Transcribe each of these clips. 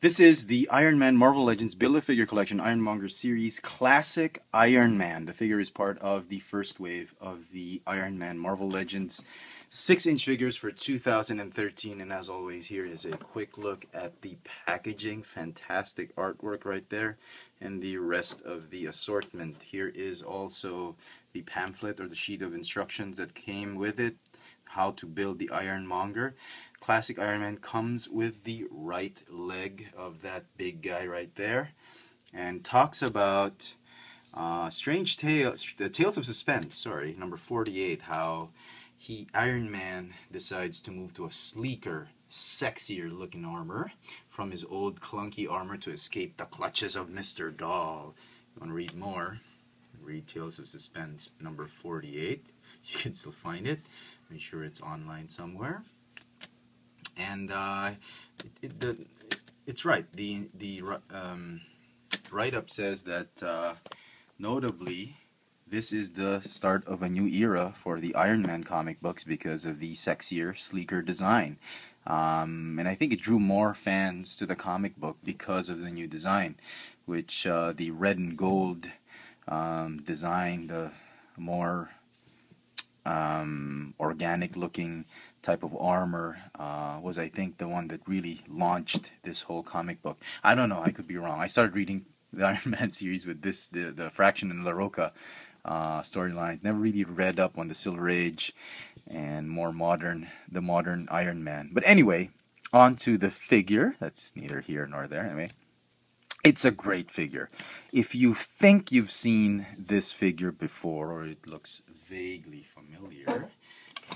This is the Iron Man Marvel Legends Build-A-Figure Collection Ironmonger Series Classic Iron Man. The figure is part of the first wave of the Iron Man Marvel Legends 6-inch figures for 2013. And as always, here is a quick look at the packaging. Fantastic artwork right there. And the rest of the assortment. Here is also the pamphlet or the sheet of instructions that came with it. How to build the Ironmonger. Classic Iron Man comes with the right leg of that big guy right there, and talks about strange tales, the Tales of Suspense. Sorry, number 48. How Iron Man decides to move to a sleeker, sexier looking armor from his old clunky armor to escape the clutches of Mr. Doll. You want to read more? Read Tales of Suspense number 48. You can still find it. I'm sure it's online somewhere. And it's right. The write-up says that notably this is the start of a new era for the Iron Man comic books because of the sexier, sleeker design. And I think it drew more fans to the comic book because of the new design, which the red and gold design, the more organic looking type of armor was, I think, the one that really launched this whole comic book. I don't know, I could be wrong. I started reading the Iron Man series with this, the Fraction and La Roca storylines. Never really read up on the Silver Age and more modern, the modern Iron Man. But anyway, on to the figure. That's neither here nor there. Anyway, it's a great figure. If you think you've seen this figure before, or it looks vaguely familiar,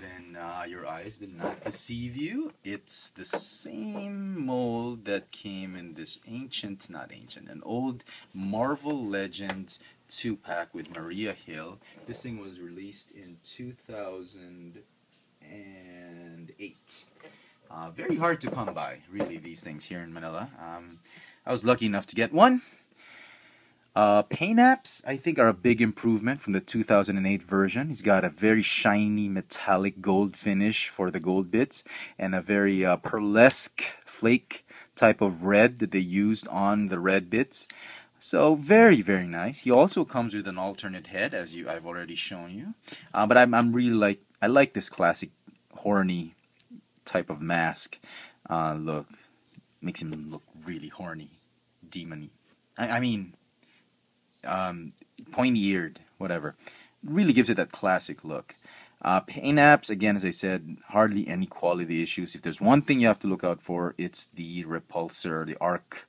then your eyes did not deceive you. It's the same mold that came in this an old Marvel Legends 2-pack with Maria Hill. This thing was released in 2008. Very hard to come by, really, these things here in Manila. I was lucky enough to get one. Paint apps, I think, are a big improvement from the 2008 version. He's got a very shiny metallic gold finish for the gold bits and a very pearlesque flake type of red that they used on the red bits. So very, very nice. He also comes with an alternate head, as I've already shown you. But I like this classic horny type of mask look. Makes him look really horny, demony. I mean, pointy-eared, whatever. Really gives it that classic look. Paint apps, again, as I said, hardly any quality issues. If there's one thing you have to look out for, it's the repulsor, the arc,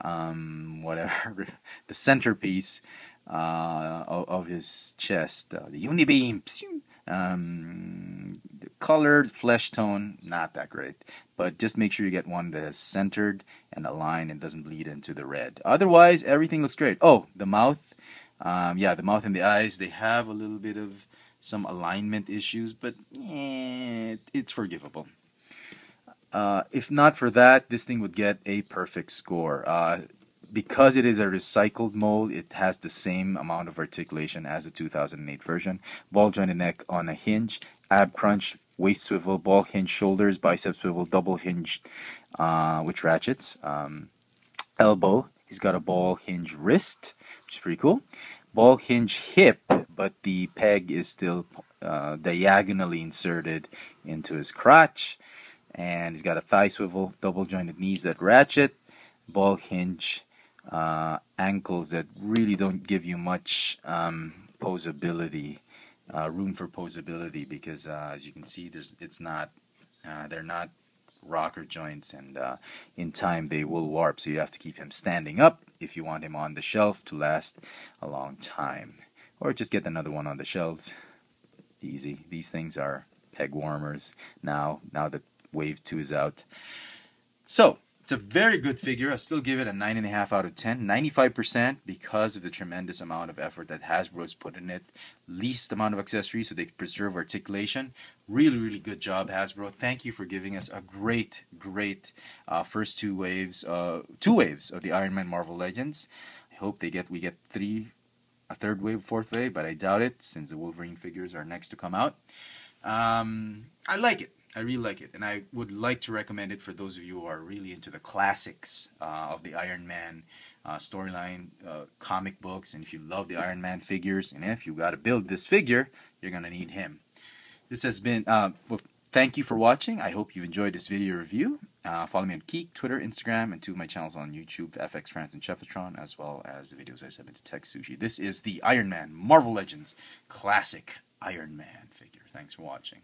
whatever, the centerpiece of his chest, the unibeam. The colored flesh tone, not that great, but just make sure you get one that is centered and aligned and doesn't bleed into the red. Otherwise, everything looks great. Oh, the mouth, yeah, the mouth and the eyes, they have a little bit of some alignment issues, but it's forgivable. If not for that, this thing would get a perfect score. Because it is a recycled mold, it has the same amount of articulation as the 2008 version. Ball jointed neck on a hinge, ab crunch, waist swivel, ball hinge shoulders, bicep swivel, double hinge which ratchets. Elbow, he's got a ball hinge wrist, which is pretty cool. Ball hinge hip, but the peg is still diagonally inserted into his crotch. And he's got a thigh swivel, double jointed knees that ratchet, ball hinge ankles that really don't give you much posability, room for posability, because as you can see, they're not rocker joints, and in time they will warp, so you have to keep him standing up if you want him on the shelf to last a long time, or just get another one on the shelves. Easy. These things are peg warmers now that Wave 2 is out. So it's a very good figure. I still give it a 9.5 out of 10. 95% because of the tremendous amount of effort that Hasbro's put in it. Least amount of accessories so they can preserve articulation. Really, really good job, Hasbro. Thank you for giving us a great first two waves of the Iron Man Marvel Legends. I hope we get a third wave, fourth wave, but I doubt it since the Wolverine figures are next to come out. I like it. I really like it, and I would like to recommend it for those of you who are really into the classics of the Iron Man storyline, comic books, and if you love the Iron Man figures, and if you got to build this figure, you're gonna need him. This has been well. Thank you for watching. I hope you've enjoyed this video review. Follow me on Keek, Twitter, Instagram, and two of my channels on YouTube, FX France and Chefitron, as well as the videos I submit to Tech Sushi. This is the Iron Man Marvel Legends Classic Iron Man figure. Thanks for watching.